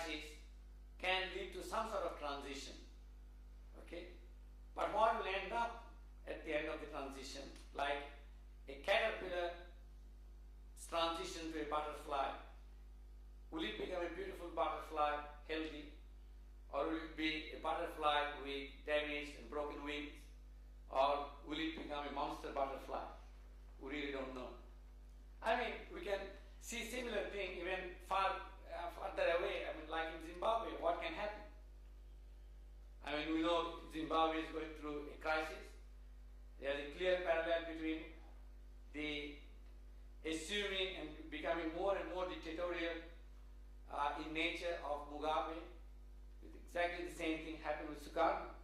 crisis can lead to some sort of transition. Okay? But what will end up at the end of the transition, like a caterpillar transition to a butterfly, will it become a beautiful butterfly, healthy, or will it be a butterfly with damaged and broken wings, or will it become a monster butterfly? We really don't know. I mean, we can see similar thing even further away. I mean, like in Zimbabwe, what can happen? I mean, we know Zimbabwe is going through a crisis. There is a clear parallel between the assuming and becoming more and more dictatorial in nature of Mugabe. Exactly the same thing happened with Sukarno,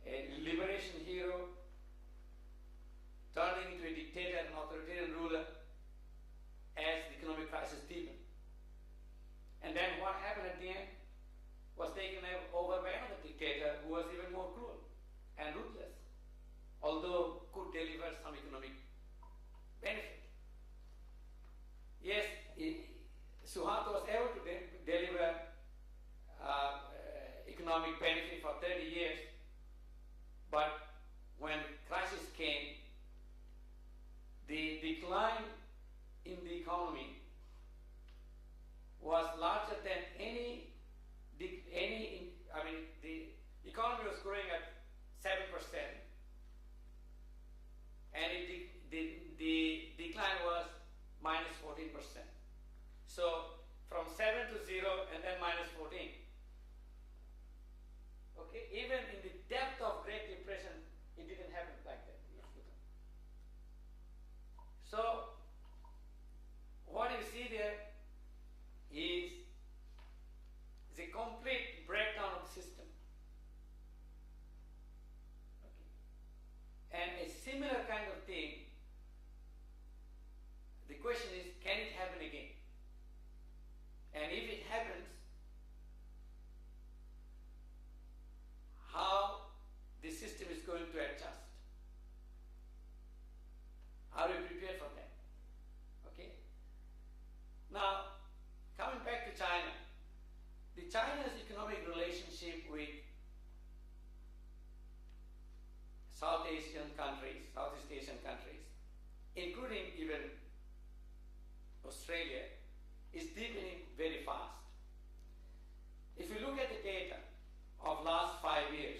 a liberation hero turning into a dictator and authoritarian ruler as the economic crisis deepened. And then what happened at the end was taken over by another dictator who was even more cruel and ruthless, although could deliver some economic benefit. Yes, Suharto was able to deliver economic benefit for 30 years, but when the crisis came, the decline in the economy was larger than the economy was growing at 7%, and the decline was minus 14%. So from 7 to 0 and then minus 14. Okay, even in the depth of Great Depression, it didn't happen like that. So what you see there is the complete breakdown of the system. Okay. And a similar kind of thing, the question is, can it happen again? And if it happens, how the system is going to adjust? Are we prepared for that? Okay. Now, coming back to China, China's economic relationship with Southeast Asian countries, including even Australia, is deepening very fast. If you look at the data of last 5 years,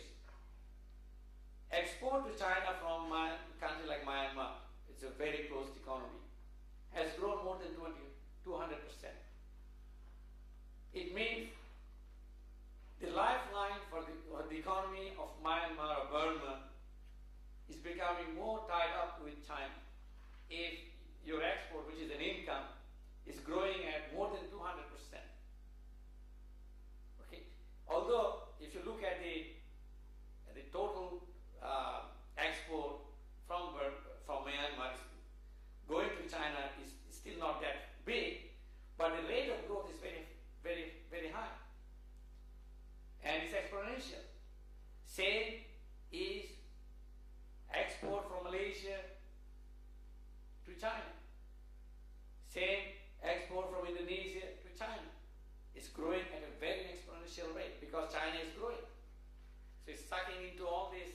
export to China from a country like Myanmar, it's a very closed economy, has grown more than 200%. It means the lifeline for the economy of Myanmar or Burma is becoming more tied up with China. If your export, which is an income, is growing at more than 200%. Okay. Although, if you look at the total export from Myanmar going to China is still not that big, but the rate of growth is very, very, very high. And it's exponential. Same is export from Malaysia to China. Same export from Indonesia to China. It's growing at a very exponential rate because China is growing. So it's sucking into all this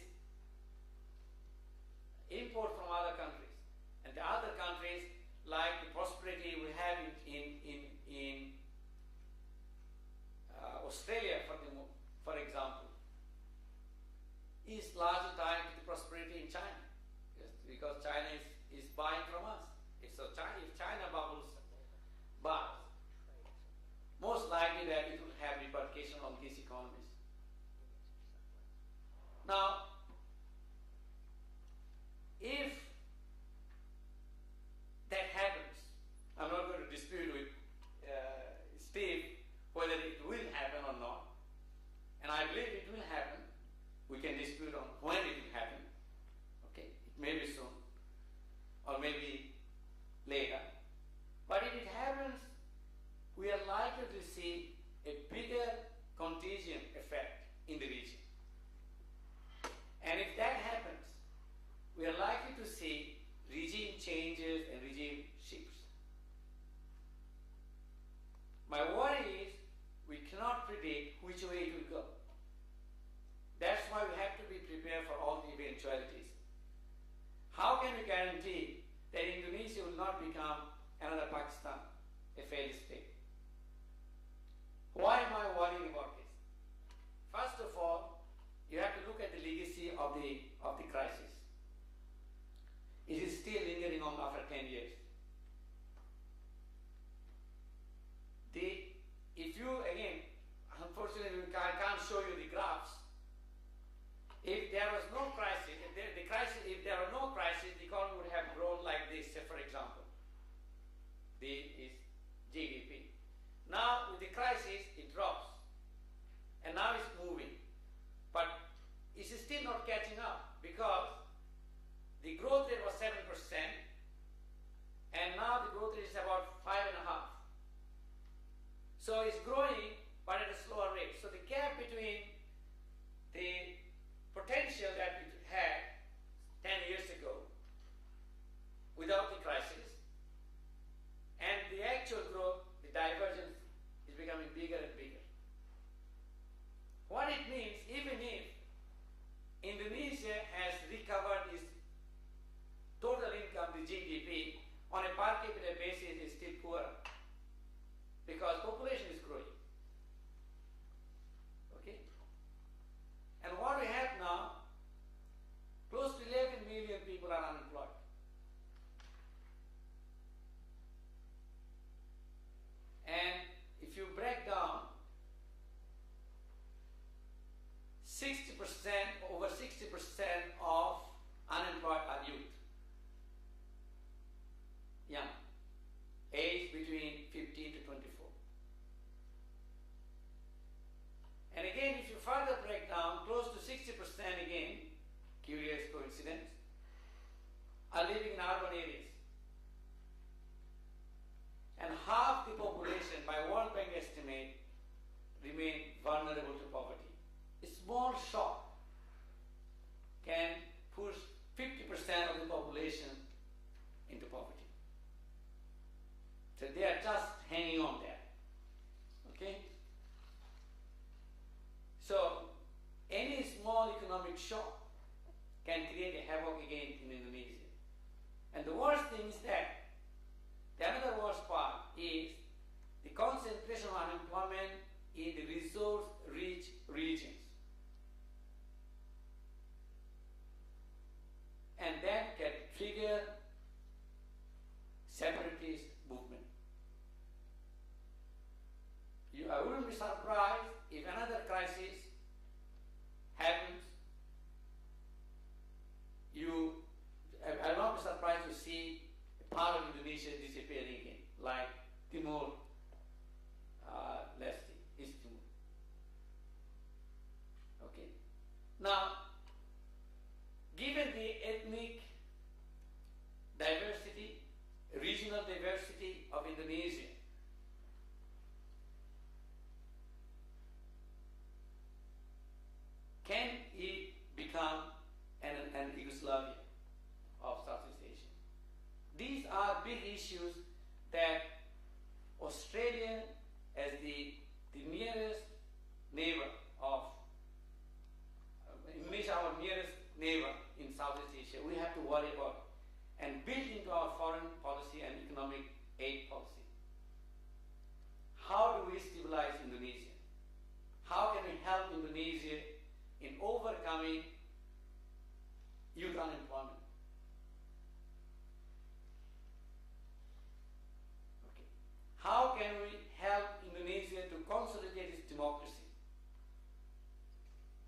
import from other countries. And the other countries, like the prosperity we have in Australia, for example, is largely tied to the prosperity in China. Yes, because China is buying from us. If China bubbles, but most likely that it will have repercussions on these economies. Now, if that happens, I'm not going to dispute with Steve whether it will happen or not, and I believe it will happen. We can dispute on when it will happen. Okay, it may be soon, or maybe later. shock can create a havoc again in Indonesia. And the worst thing is that the another worst part is the concentration of unemployment in the resource-rich regions. And that can trigger separatist movement. I wouldn't be surprised if another crisis happens. I will not be surprised to see a part of Indonesia disappearing again, like Timor Leste, East Timor. Okay. Now, given the ethnic diversity, regional diversity of Indonesia, can it become an Yugoslavia of Southeast Asia? These are big issues that Australia, as the nearest neighbor of Indonesia, our nearest neighbor in Southeast Asia, we have to worry about and build into our foreign policy and economic aid policy. How do we stabilize Indonesia? How can we help Indonesia in overcoming youth unemployment? Okay. How can we help Indonesia to consolidate its democracy?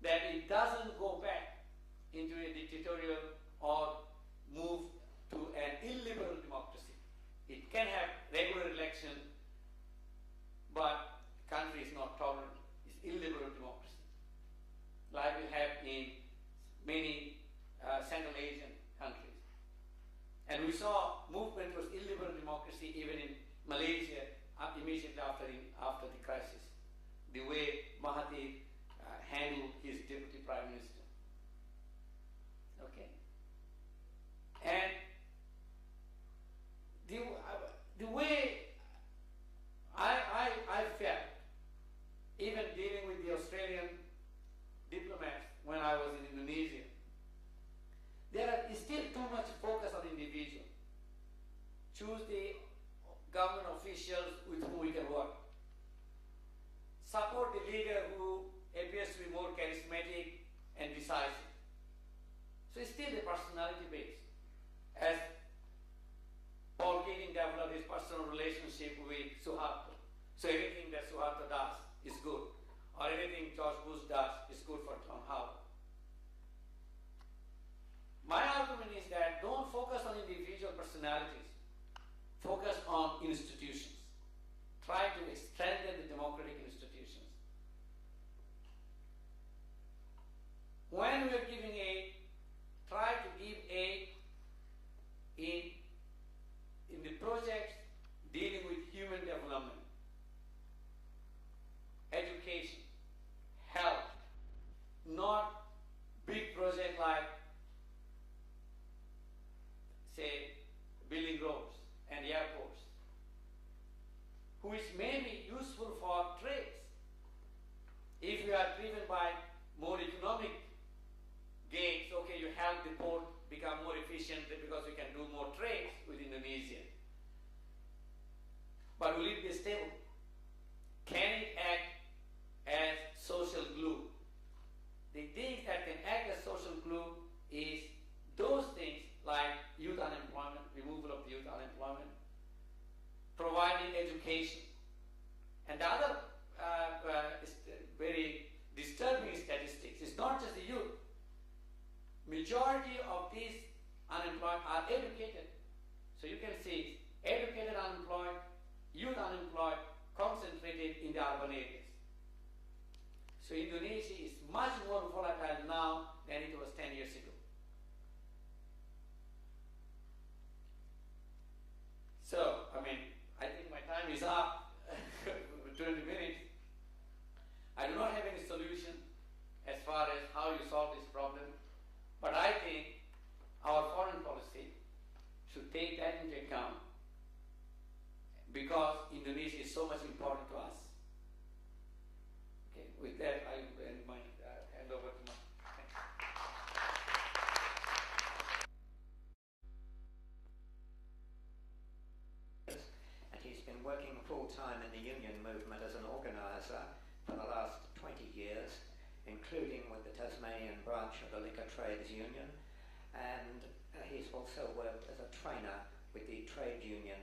That it doesn't go back into a dictatorial or move to an illiberal democracy. It can have regular election, but the country is not tolerant. It's illiberal democracy, like we have in many Central Asian countries. And we saw movement towards illiberal democracy even in Malaysia immediately after the crisis. The way Mahathir handled his deputy prime minister. Okay. And the way I felt, even dealing with the Australian diplomats when I was in Indonesia, there is still too much focus on individual. Choose the government officials with whom we can work. Support the leader who appears to be more charismatic and decisive. So it's still a personality base. As Paul Keating developed his personal relationship with Suharto. So everything that Suharto does is good. Or anything George Bush does is good for John Howard. My argument is that don't focus on individual personalities. Focus on institutions. Try to strengthen the democratic institutions. When we are giving aid, try to give aid in the projects dealing with human development, education, health, not big projects like, say, building roads and airports, which may be useful for trades. If you are driven by more economic gains, okay, you help the port become more efficient because we can do more trades with Indonesia. But will it be stable? Can it act as social glue? The things that can act as social glue is those things like youth unemployment, removal of youth unemployment, providing education. And the other very disturbing statistics is not just the youth. Majority of these unemployed are educated. So you can see educated unemployed, youth unemployed, concentrated in the urban areas. So Indonesia is much more volatile now than it was 10 years ago. So, I think my time is up, 20 minutes. I do not have any solution as far as how you solve this problem, but I think our foreign policy should take that into account because Indonesia is so much important to us. Okay, with that, I will end my hand over to my. Thanks. full-time in the union movement as an organiser for the last 20 years, including with the Tasmanian branch of the Liquor Trades Union, and he's also worked as a trainer with the Trade Union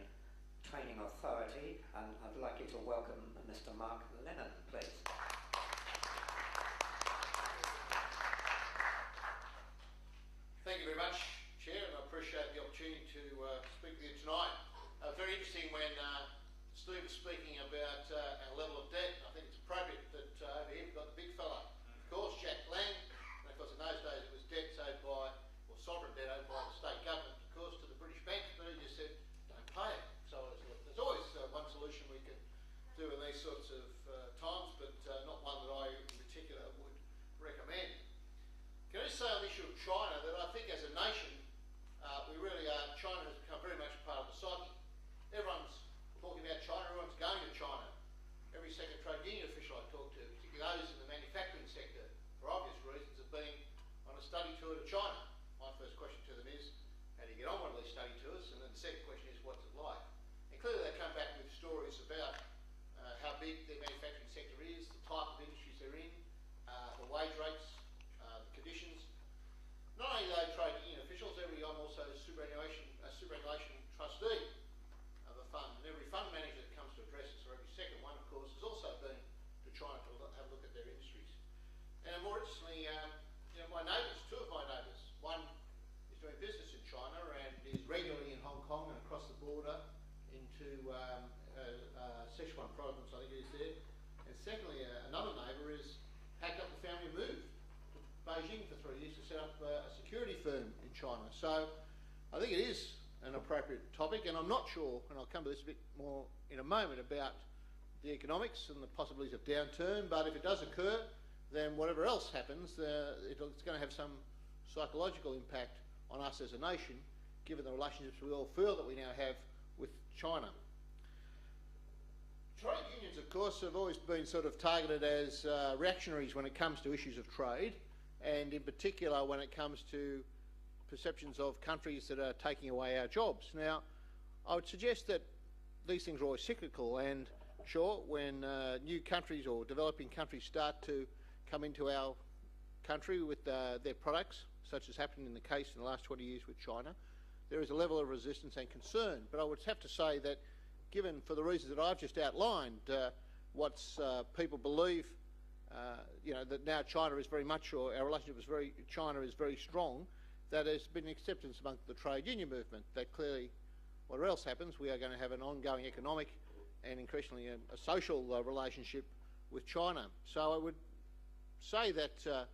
Training Authority, and I'd like you to welcome Mr. Mark Lennon, please. Thank you very much, Chair, and I appreciate the opportunity to speak with you tonight. Very interesting when Steve was speaking about our level of debt. I think it's appropriate that over here we've got the big fella, of course, Jack Lang, and of course in those days it was debt owed by, or sovereign debt owed by the state government, of course, to the British banks, but he just said, don't pay it. So there's always one solution we can do in these sorts of times, but not one that I in particular would recommend. Can I just say on the issue of China that I think as a nation, we really are, China has become very much part of the psyche. Everyone's talking about China, everyone's going to China. Every second trade union official I talk to, particularly those in the manufacturing sector, for obvious reasons, have been on a study tour to China. My first question to them is, how do you get on one of these study tours? And then the second question is, what's it like? And clearly they come back with stories about how big their manufacturing sector is, the type of industries they're in, the wage rates, the conditions. Not only are they trade union officials, I'm also a superannuation trustee of a fund, and every fund manager that comes to address us, or every second one, of course, has also been to China to have a look at their industries. And more interestingly, my neighbours, two of my neighbours, one is doing business in China and is regularly in Hong Kong and across the border into Sichuan province, I think it is there. And secondly, another neighbour is packed up the family and moved to Beijing for 3 years to set up a security firm in China. So I think it is an appropriate topic, and I'm not sure, and I'll come to this a bit more in a moment, about the economics and the possibilities of downturn, but if it does occur, then whatever else happens, it's going to have some psychological impact on us as a nation, given the relationships we all feel that we now have with China. Trade unions, of course, have always been sort of targeted as reactionaries when it comes to issues of trade, and in particular when it comes to perceptions of countries that are taking away our jobs. Now, I would suggest that these things are always cyclical, and sure, when new countries or developing countries start to come into our country with their products, such as happened in the case in the last 20 years with China, there is a level of resistance and concern. But I would have to say that, given for the reasons that I've just outlined, people believe, that now China is very much, or our relationship with China is very strong, that there's been acceptance among the trade union movement that clearly, whatever else happens, we are going to have an ongoing economic and increasingly a social relationship with China. So I would say that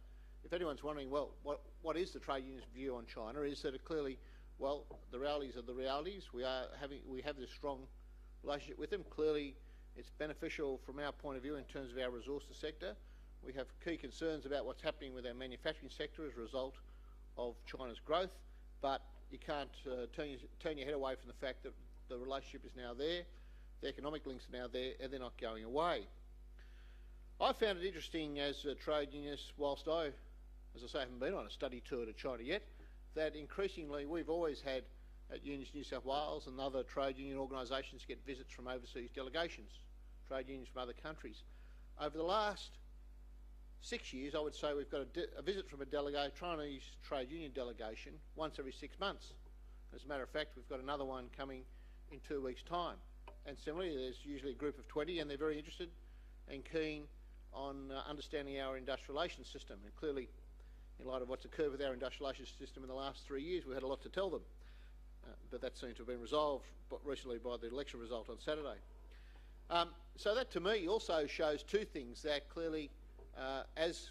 if anyone's wondering, well, what is the trade union's view on China, is that clearly, well, the realities are the realities. We have this strong relationship with them. Clearly, it's beneficial from our point of view in terms of our resources sector. We have key concerns about what's happening with our manufacturing sector as a result of China's growth, but you can't turn your head away from the fact that the relationship is now there, the economic links are now there, and they're not going away. I found it interesting as a trade unionist, whilst I, as I say, haven't been on a study tour to China yet, that increasingly we've always had at Unions New South Wales and other trade union organisations get visits from overseas delegations, trade unions from other countries. Over the last 6 years, I would say we've got a visit from a Chinese trade union delegation once every 6 months. As a matter of fact, we've got another one coming in 2 weeks' time. And similarly, there's usually a group of 20, and they're very interested and keen on understanding our industrial relations system. And clearly, in light of what's occurred with our industrial relations system in the last 3 years, we had a lot to tell them. But that seems to have been resolved recently by the election result on Saturday. So that, to me, also shows two things, that clearly, as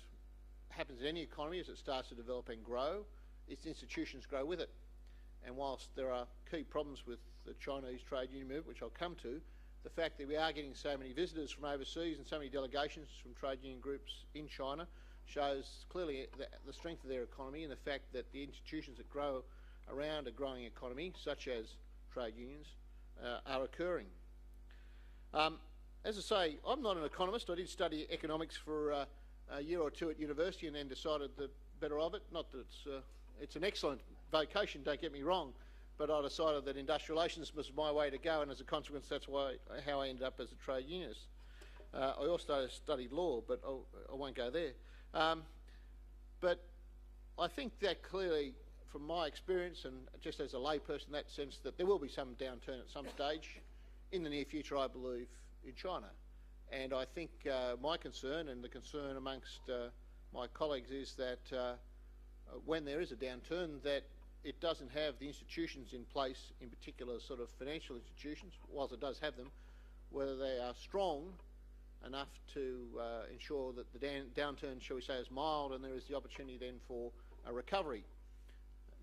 happens in any economy, as it starts to develop and grow, its institutions grow with it. And whilst there are key problems with the Chinese trade union movement, which I'll come to, the fact that we are getting so many visitors from overseas and so many delegations from trade union groups in China shows clearly the strength of their economy and the fact that the institutions that grow around a growing economy, such as trade unions, are occurring. As I say, I'm not an economist. I did study economics for a year or two at university and then decided the better of it. Not that it's an excellent vocation, don't get me wrong, but I decided that industrialisation was my way to go, and as a consequence, that's how I ended up as a trade unionist. I also studied law, but I won't go there. But I think that clearly, from my experience and just as a layperson, in that sense, that there will be some downturn at some stage in the near future, I believe, in China. And I think my concern and the concern amongst my colleagues is that when there is a downturn, that it doesn't have the institutions in place, in particular sort of financial institutions, whilst it does have them, whether they are strong enough to ensure that the downturn, shall we say, is mild, and there is the opportunity then for a recovery.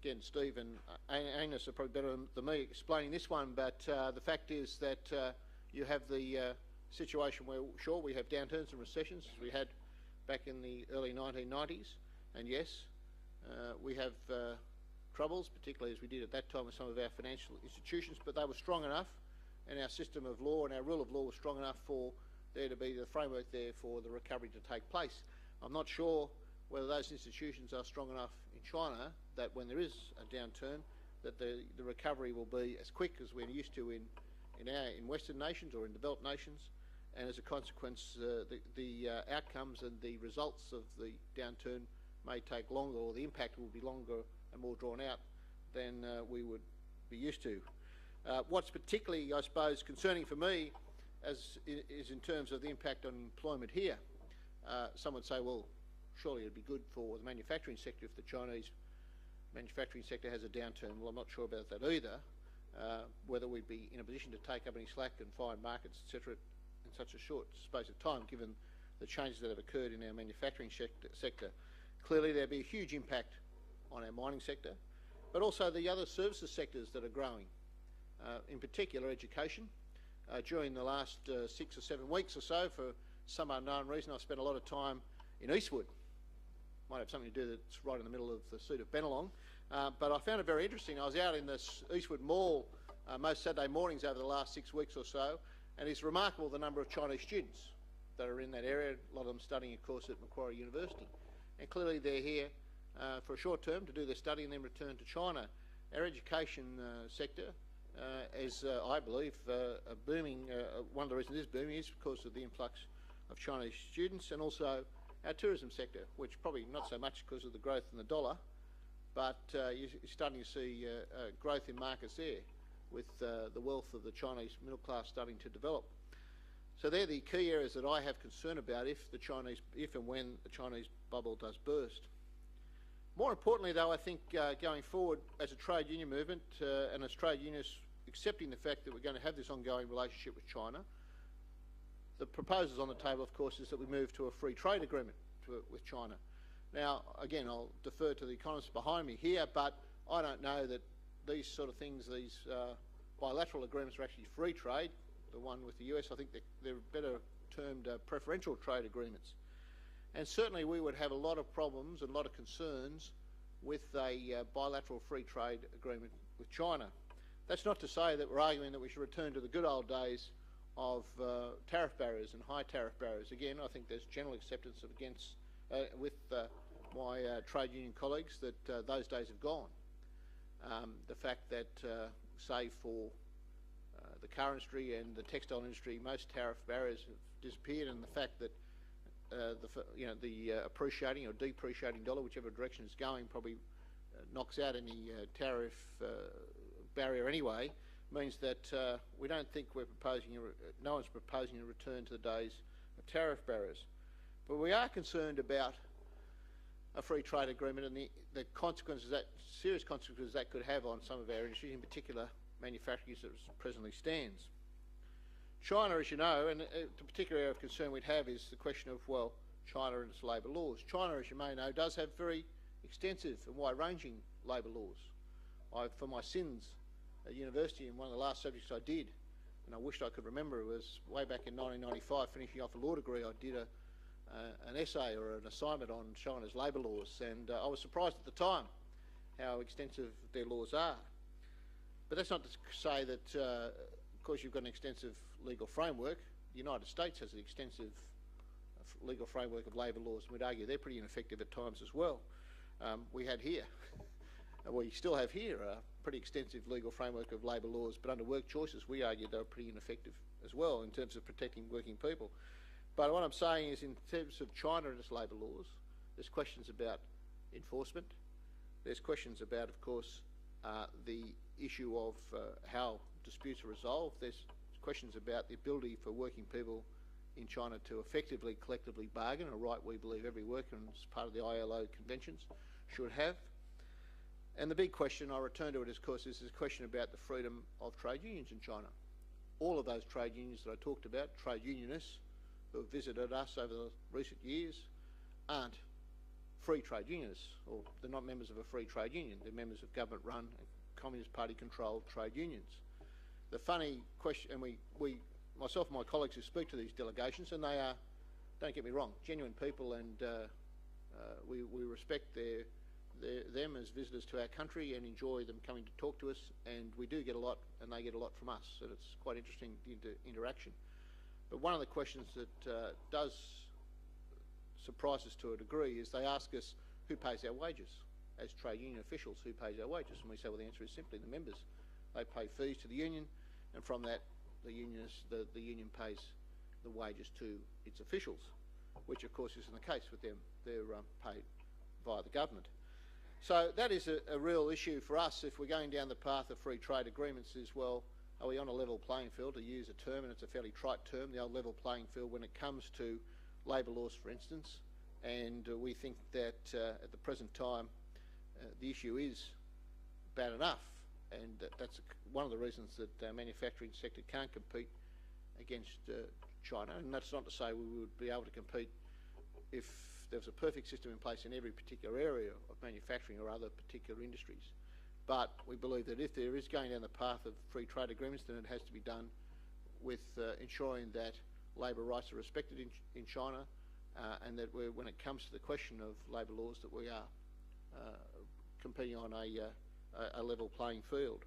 Again, Steve and Agnes are probably better than me explaining this one, but the fact is that you have the situation where, sure, we have downturns and recessions, as we had back in the early 1990s, and yes, we have troubles, particularly as we did at that time with some of our financial institutions, but they were strong enough, and our system of law and our rule of law was strong enough for there to be the framework there for the recovery to take place. I'm not sure whether those institutions are strong enough in China that when there is a downturn, that the recovery will be as quick as we're used to in Western nations or in developed nations, and as a consequence, the outcomes and the results of the downturn may take longer, or the impact will be longer and more drawn out than we would be used to. What's particularly, I suppose, concerning for me is in terms of the impact on employment here. Some would say, well, surely it'd be good for the manufacturing sector if the Chinese manufacturing sector has a downturn. Well, I'm not sure about that either, whether we'd be in a position to take up any slack and find markets, etc., in such a short space of time, given the changes that have occurred in our manufacturing sector. Clearly, there'd be a huge impact on our mining sector, but also the other services sectors that are growing, in particular education. During the last 6 or 7 weeks or so, for some unknown reason, I've spent a lot of time in Eastwood. Might have something to do that's right in the middle of the seat of Bennelong, but I found it very interesting. I was out in this Eastwood Mall most Saturday mornings over the last 6 weeks or so, and it's remarkable the number of Chinese students that are in that area, a lot of them studying, of course, at Macquarie University. And clearly they're here for a short term to do their study and then return to China. Our education sector is, I believe, booming. One of the reasons it is booming is because of the influx of Chinese students, and also our tourism sector, which probably not so much because of the growth in the dollar, but you're starting to see growth in markets there, with the wealth of the Chinese middle class starting to develop. So they're the key areas that I have concern about if and when the Chinese bubble does burst. More importantly, though, I think going forward as a trade union movement and as trade unionists accepting the fact that we're going to have this ongoing relationship with China, the proposals on the table, of course, is that we move to a free trade agreement with China. Now, again, I'll defer to the economists behind me here, but I don't know that these sort of things, these bilateral agreements are actually free trade. The one with the US, I think they're better termed preferential trade agreements. And certainly we would have a lot of problems and a lot of concerns with a bilateral free trade agreement with China. That's not to say that we're arguing that we should return to the good old days of tariff barriers and high tariff barriers. Again, I think there's general acceptance with my trade union colleagues that those days have gone. The fact that, say, for the car industry and the textile industry, most tariff barriers have disappeared, and the fact that the appreciating or depreciating dollar, whichever direction it's going, probably knocks out any tariff barrier anyway, means that we don't think we're proposing, no one's proposing a return to the days of tariff barriers. But we are concerned about a free trade agreement and the consequences, serious consequences that could have on some of our industries, in particular manufacturing as it presently stands. China, as you know, and the particular area of concern we'd have is the question of, well, China and its labour laws. China, as you may know, does have very extensive and wide-ranging labour laws. For my sins at university, and one of the last subjects I did, and I wished I could remember, it was way back in 1995, finishing off a law degree, I did an essay or an assignment on China's labour laws, and I was surprised at the time how extensive their laws are. But that's not to say that, of course, you've got an extensive legal framework. The United States has an extensive legal framework of labour laws, and we'd argue they're pretty ineffective at times as well. We had here, we still have here, pretty extensive legal framework of labour laws, but under work choices we argue they were pretty ineffective as well in terms of protecting working people. But what I'm saying is, in terms of China and its labour laws, there's questions about enforcement. There's questions about, of course, the issue of how disputes are resolved. There's questions about the ability for working people in China to effectively collectively bargain, a right we believe every worker, as part of the ILO conventions, should have. And the big question, I return to it, of course, is this question about the freedom of trade unions in China. All of those trade unions that I talked about, trade unionists who have visited us over the recent years, aren't free trade unionists, or they're not members of a free trade union. They're members of government-run, Communist Party-controlled trade unions. The funny question, and myself and my colleagues who speak to these delegations, and they are, don't get me wrong, genuine people, and we respect them as visitors to our country and enjoy them coming to talk to us, and we do get a lot, and they get a lot from us, and it's quite interesting, the interaction. But one of the questions that does surprise us to a degree is they ask us who pays our wages. As trade union officials, who pays our wages? And we say, well, the answer is simply the members. They pay fees to the union, and from that the union pays the wages to its officials, which of course isn't the case with them. They're paid via the government. So that is a real issue for us if we're going down the path of free trade agreements. Is, well, are we on a level playing field, to use a term, and it's a fairly trite term, the old level playing field, when it comes to labour laws, for instance? And we think that at the present time the issue is bad enough, and that's one of the reasons that the manufacturing sector can't compete against China. And that's not to say we would be able to compete if there was a perfect system in place in every particular area of manufacturing or other particular industries. But we believe that if there is going down the path of free trade agreements, then it has to be done with ensuring that labour rights are respected in China, and that when it comes to the question of labour laws, that we are competing on a level playing field.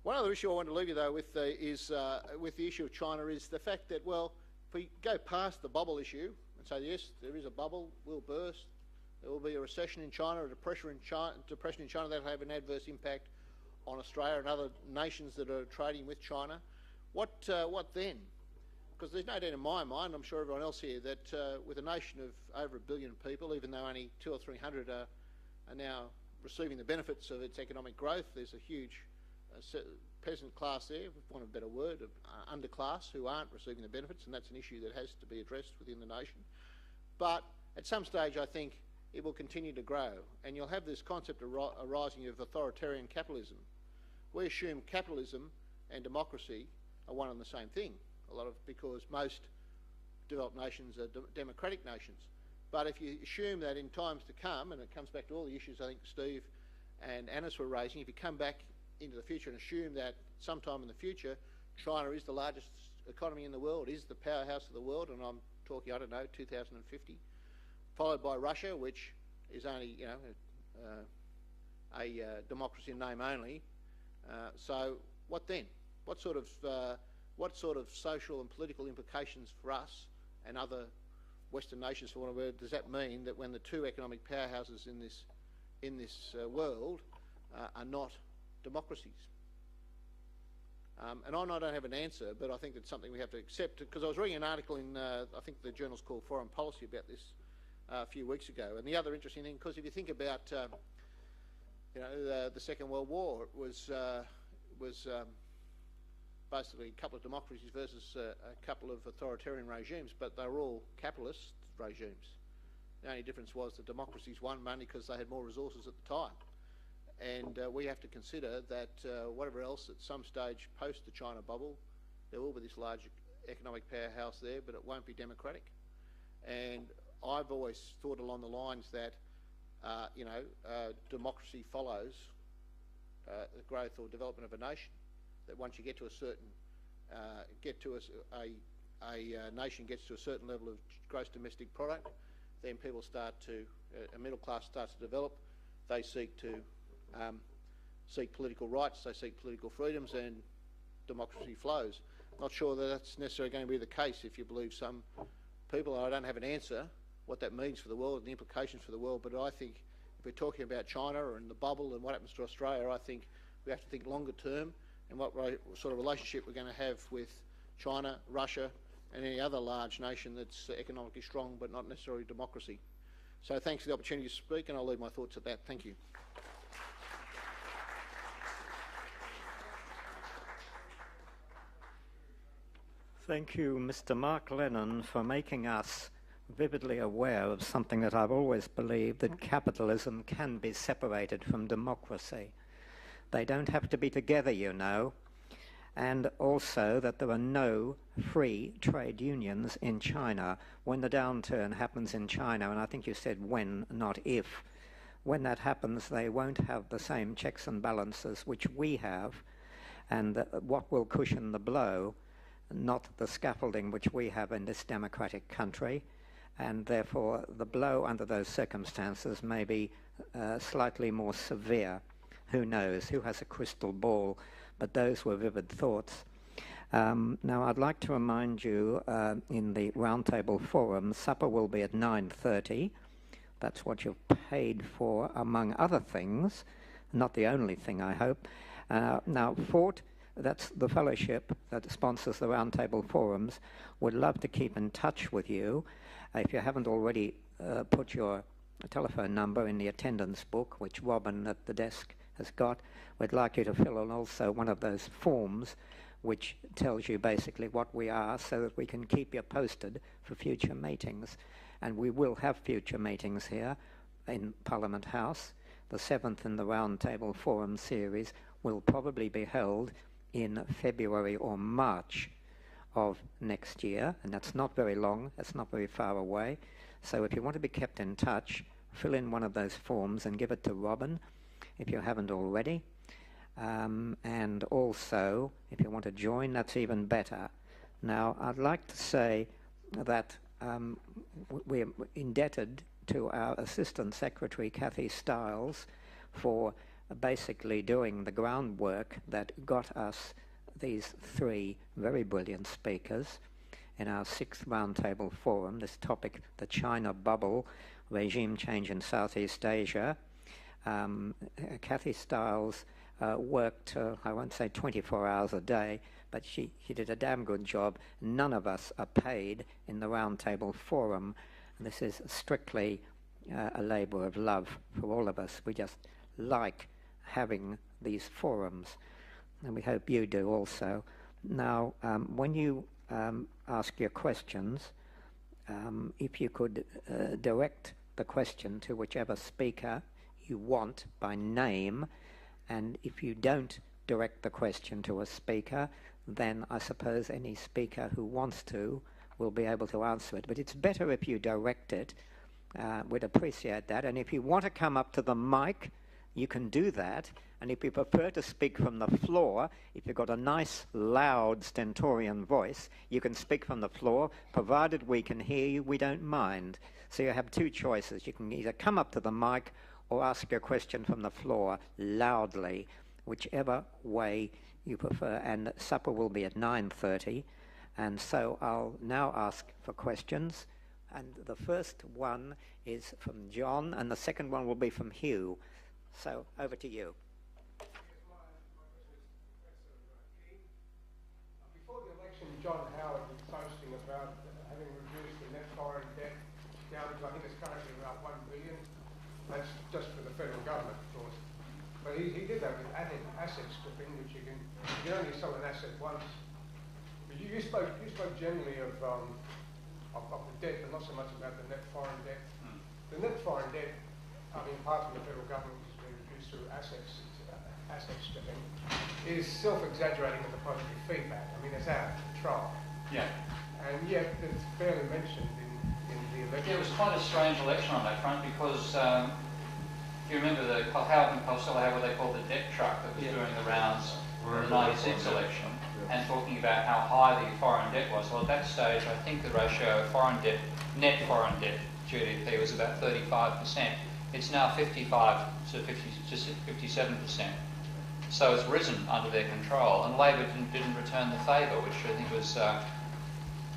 One other issue I want to leave you though with is with the issue of China is the fact that, well, if we go past the bubble issue and say yes, there is a bubble, will burst, there will be a recession in China, a depression in China that will have an adverse impact on Australia and other nations that are trading with China. What then? Because there's no doubt in my mind, I'm sure everyone else here, that with a nation of over 1 billion people, even though only 200 or 300 are now receiving the benefits of its economic growth, there's a huge peasant class there, for want of a better word, of underclass who aren't receiving the benefits, and that's an issue that has to be addressed within the nation. But at some stage I think it will continue to grow, and you'll have this concept arising of authoritarian capitalism. We assume capitalism and democracy are one and the same thing, because most developed nations are democratic nations. But if you assume that in times to come, and it comes back to all the issues I think Steve and Anis were raising, if you come back into the future and assume that sometime in the future China is the largest economy in the world, is the powerhouse of the world, and I'm talking, I don't know, 2050, followed by Russia, which is only, you know, a democracy in name only. So what then? What sort of social and political implications for us and other Western nations, for want of a word, does that mean that when the two economic powerhouses in this world are not democracies? And I don't have an answer, but I think that's something we have to accept, because I was reading an article in, I think the journal's called Foreign Policy, about this a few weeks ago. And the other interesting thing, because if you think about, you know, the Second World War, it was basically a couple of democracies versus a couple of authoritarian regimes, but they were all capitalist regimes. The only difference was the democracies won mainly because they had more resources at the time. And we have to consider that whatever else, at some stage post the China bubble, there will be this large economic powerhouse there, but it won't be democratic. And I've always thought along the lines that, you know, democracy follows the growth or development of a nation. That once you get to a certain, a nation gets to a certain level of gross domestic product, then people start to, a middle class starts to develop. They seek political rights, they seek political freedoms, and democracy flows. Not sure that that's necessarily going to be the case if you believe some people. I don't have an answer what that means for the world and the implications for the world, but I think if we're talking about China and the bubble and what happens to Australia, I think We have to think longer term and what sort of relationship we're going to have with China, Russia and any other large nation that's economically strong but not necessarily democracy. So thanks for the opportunity to speak, and I'll leave my thoughts at that. Thank you. Thank you, Mr. Mark Lennon, for making us vividly aware of something that I've always believed, that capitalism can be separated from democracy. They don't have to be together, you know, and also that there are no free trade unions in China. When the downturn happens in China, and I think you said when, not if, when that happens, they won't have the same checks and balances which we have, and what will cushion the blow, not the scaffolding which we have in this democratic country, and therefore the blow under those circumstances may be slightly more severe. Who knows? Who has a crystal ball? But those were vivid thoughts. Now, I'd like to remind you, in the Roundtable Forum, supper will be at 9:30. That's what you've paid for, among other things. Not the only thing, I hope. Now, Fort, that's the fellowship that sponsors the Roundtable Forums, would love to keep in touch with you. If you haven't already put your telephone number in the attendance book, which Robin at the desk has got, we'd like you to fill in also one of those forms which tells you basically what we are, so that we can keep you posted for future meetings. And we will have future meetings here in Parliament House. The 7th in the Roundtable Forum series will probably be held in February or March of next year, and that's not very long, that's not very far away. So if you want to be kept in touch, fill in one of those forms and give it to Robin if you haven't already. And also, if you want to join, that's even better. Now, I'd like to say that we're indebted to our Assistant Secretary, Kathy Stiles, for basically doing the groundwork that got us these 3 very brilliant speakers in our 6th Roundtable Forum, this topic, the China bubble, regime change in Southeast Asia. Kathy Stiles worked, I won't say 24 hours a day, but she did a damn good job. None of us are paid in the Roundtable Forum. This is strictly a labour of love for all of us. We just like having these forums, and we hope you do also. Now, when you ask your questions, if you could direct the question to whichever speaker you want by name, and if you don't direct the question to a speaker, then I suppose any speaker who wants to will be able to answer it. But it's better if you direct it. We'd appreciate that. And if you want to come up to the mic, you can do that. And if you prefer to speak from the floor, if you've got a nice, loud, stentorian voice, you can speak from the floor. Provided we can hear you, we don't mind. So you have 2 choices. You can either come up to the mic or ask your question from the floor loudly, whichever way you prefer. And supper will be at 9:30. And so I'll now ask for questions. And the first one is from John, and the second one will be from Hugh. So over to you. Before the election, John Howard was boasting about having reduced the net foreign debt down to, I think it's currently about $1 billion. That's just for the federal government, of course. But he did that with asset stripping, which you can only sell an asset once. But you spoke generally of the debt, but not so much about the net foreign debt. The net foreign debt, I mean, apart from the federal government, which has been reduced through asset stripping, is self-exaggerating with the positive feedback. I mean, it's out of control. Yeah. And yet, it's barely mentioned in the election. Yeah, it was quite a strange election on that front because if you remember Howard and Costello had what they called the debt truck that was doing the rounds in the 96 election and talking about how high the foreign debt was. Well, at that stage, I think the ratio of net foreign debt GDP was about 35%. It's now 55 to 57%. So it's risen under their control, and Labor didn't return the favour, which I think was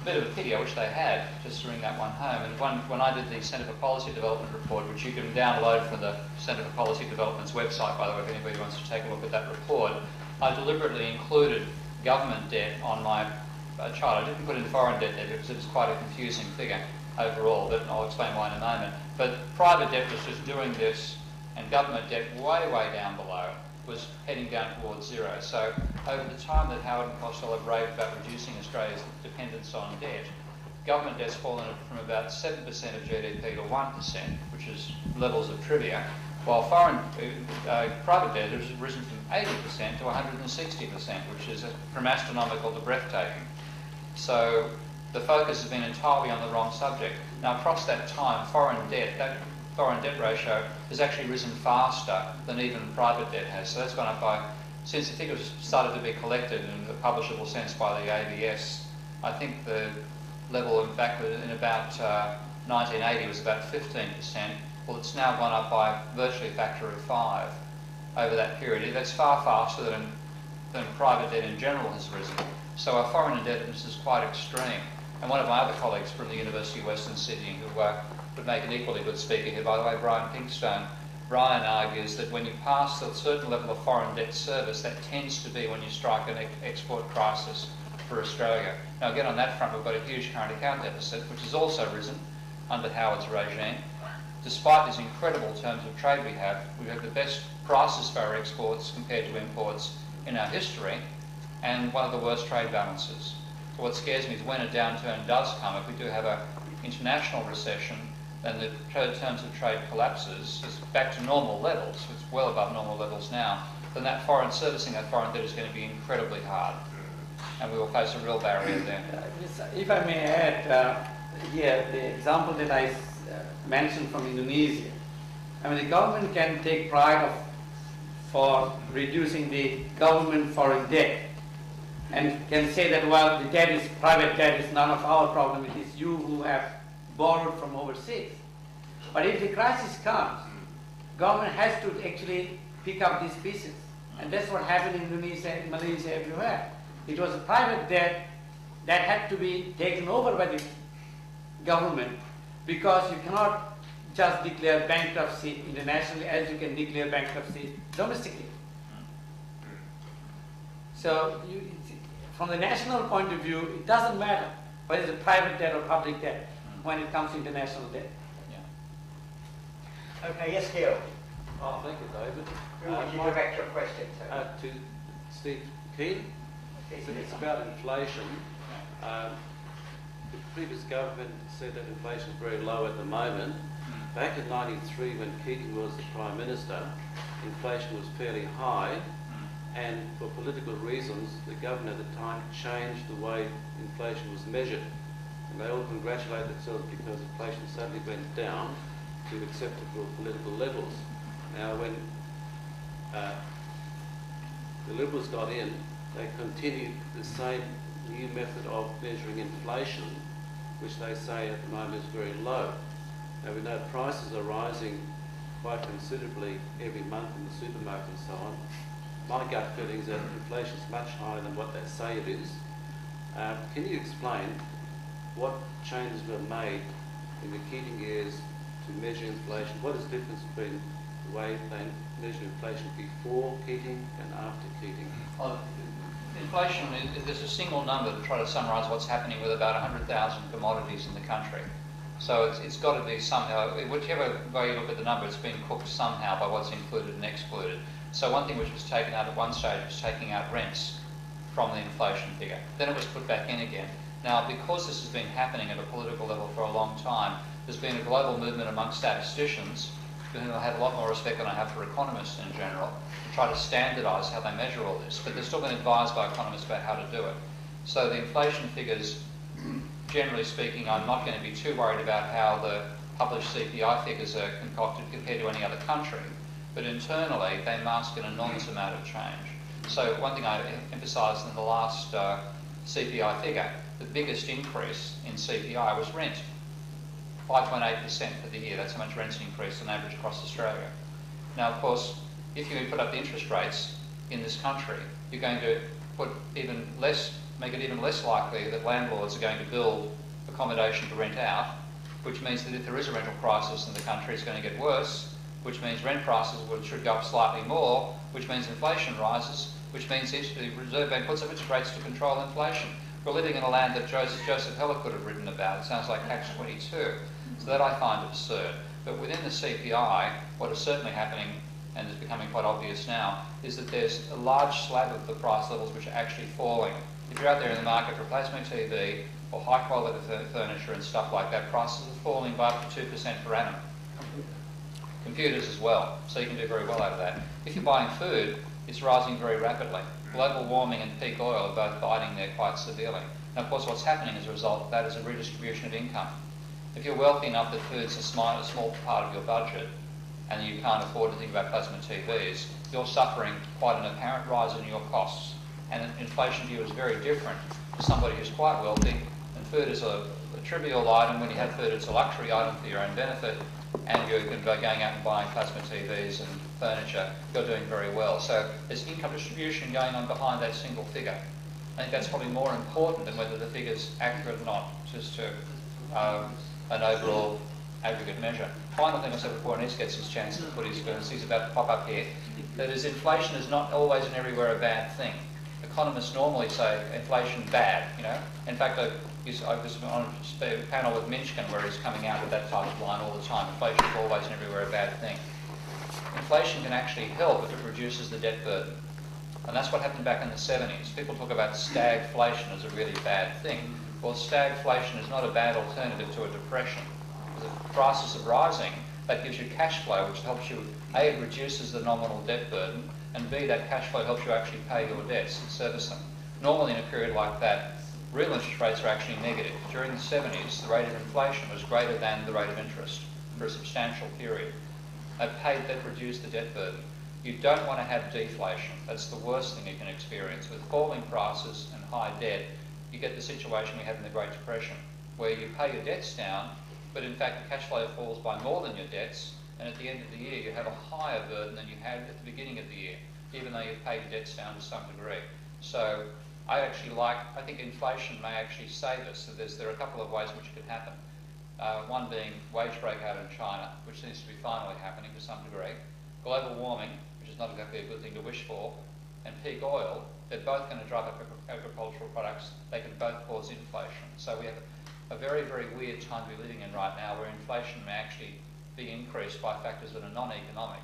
a bit of a pity, I wish they had, just to bring that one home. And when I did the Centre for Policy Development report, which you can download from the Centre for Policy Development's website, by the way, if anybody wants to take a look at that report, I deliberately included government debt on my chart. I didn't put in foreign debt there because it was quite a confusing figure overall, but I'll explain why in a moment. But private debt was just doing this, and government debt way, way down below was heading down towards zero. So over the time that Howard and Costello raved about reducing Australia's dependence on debt, government debt's fallen from about 7% of GDP to 1%, which is levels of trivia, while private debt has risen from 80% to 160%, which is from astronomical to breathtaking. So the focus has been entirely on the wrong subject. Now, across that time, that foreign debt ratio has actually risen faster than even private debt has. So that's gone up by, since the figures started to be collected in a publishable sense by the ABS, I think the level, in fact, in about 1980 was about 15%. Well, it's now gone up by virtually a factor of 5 over that period. That's far faster than private debt in general has risen. So our foreign indebtedness is quite extreme. And one of my other colleagues from the University of Western Sydney, who would make an equally good speaker here, by the way, Brian Pinkstone, Brian argues that when you pass a certain level of foreign debt service, that tends to be when you strike an export crisis for Australia. Now again, on that front, we've got a huge current account deficit, which has also risen under Howard's regime. Despite these incredible terms of trade we have the best prices for our exports compared to imports in our history, and one of the worst trade balances. So what scares me is when a downturn does come, if we do have an international recession, then the terms of trade collapses, it's back to normal levels, it's well above normal levels now, then servicing that foreign debt is going to be incredibly hard. And we will face a real barrier there. If I may add here, the example that I mentioned from Indonesia, I mean, the government can take pride for reducing the government foreign debt and can say that, well, the debt is private debt, is none of our problem, it is you who have borrowed from overseas. But if the crisis comes, government has to actually pick up these pieces. And that's what happened in Indonesia, in Malaysia, everywhere. It was a private debt that had to be taken over by the government, because you cannot just declare bankruptcy internationally as you can declare bankruptcy domestically. So from the national point of view, it doesn't matter whether it's a private debt or public debt when it comes to international debt. Yeah. Okay, yes, Gil. Oh, thank you, David. Who would you direct your question to? To Steve Keane. It's about inflation. The previous government said that inflation is very low at the moment. Back in '93, when Keating was the Prime Minister, inflation was fairly high, and for political reasons, the government at the time changed the way inflation was measured. And they all congratulate themselves because inflation suddenly went down to acceptable political levels. Now, when the Liberals got in, they continued the same new method of measuring inflation, which they say at the moment is very low. Now we know prices are rising quite considerably every month in the supermarket and so on. My gut feeling is that inflation is much higher than what they say it is. Can you explain what changes were made in the Keating years to measure inflation? What is the difference between the way they measured inflation before Keating and after Keating? Well, inflation, there's a single number to try to summarise what's happening with about 100,000 commodities in the country. So it's got to be somehow, whichever way you look at the number, it's been cooked somehow by what's included and excluded. So one thing which was taken out at one stage was taking out rents from the inflation figure. Then it was put back in again. Now, because this has been happening at a political level for a long time, there's been a global movement among statisticians, who I have a lot more respect than I have for economists in general, to try to standardise how they measure all this. But they're still been advised by economists about how to do it. So the inflation figures, generally speaking, I'm not going to be too worried about how the published CPI figures are concocted compared to any other country. But internally, they mask an enormous amount of change. So one thing I emphasised in the last CPI figure, the biggest increase in CPI was rent. 5.8% for the year, that's how much rent's increased on average across Australia. Now, of course, if you put up the interest rates in this country, you're going to put even less make it even less likely that landlords are going to build accommodation to rent out, which means that if there is a rental crisis in the country, it's going to get worse, which means rent prices should go up slightly more, which means inflation rises, which means the Reserve Bank puts up interest rates to control inflation. We're living in a land that Joseph Heller could have written about. It sounds like Catch-22. So that I find absurd. But within the CPI, what is certainly happening, and is becoming quite obvious now, is that there's a large slab of the price levels which are actually falling. If you're out there in the market for plasma TV or high quality furniture and stuff like that, prices are falling by up to 2% per annum. Computers as well, so you can do very well out of that. If you're buying food, it's rising very rapidly. Global warming and peak oil are both biting there quite severely. And of course what's happening as a result of that is a redistribution of income. If you're wealthy enough that food's a small part of your budget, and you can't afford to think about plasma TVs, you're suffering quite an apparent rise in your costs. And inflation to you is very different to somebody who's quite wealthy, and food is a trivial item. When you have food, it's a luxury item for your own benefit, and you're going out and buying plasma TVs and furniture, you're doing very well. So there's income distribution going on behind that single figure. I think that's probably more important than whether the figure's accurate or not, just to an overall aggregate measure. Final thing I said before, and Ed gets his chance to put his words, he's about to pop up here, that is inflation is not always and everywhere a bad thing. Economists normally say inflation bad, you know. In fact, I was on a panel with Minchkin where he's coming out with that type of line all the time. Inflation is always and everywhere a bad thing. Inflation can actually help if it reduces the debt burden. And that's what happened back in the 70s. People talk about stagflation as a really bad thing. Well, stagflation is not a bad alternative to a depression. If prices are rising, that gives you cash flow, which helps you, A, it reduces the nominal debt burden, and B, that cash flow helps you actually pay your debts and service them. Normally in a period like that, real interest rates are actually negative. During the 70s, the rate of inflation was greater than the rate of interest for a substantial period. That reduced the debt burden. You don't want to have deflation. That's the worst thing you can experience. With falling prices and high debt, you get the situation we had in the Great Depression, where you pay your debts down, but in fact the cash flow falls by more than your debts, and at the end of the year you have a higher burden than you had at the beginning of the year, even though you've paid your debts down to some degree. So I think inflation may actually save us. So there are a couple of ways in which it could happen. One being wage breakout in China, which seems to be finally happening to some degree. Global warming, which is not exactly a good thing to wish for, and peak oil. They're both going to drive up agricultural products. They can both cause inflation. So we have a very, very weird time to be living in right now, where inflation may actually be increased by factors that are non-economic.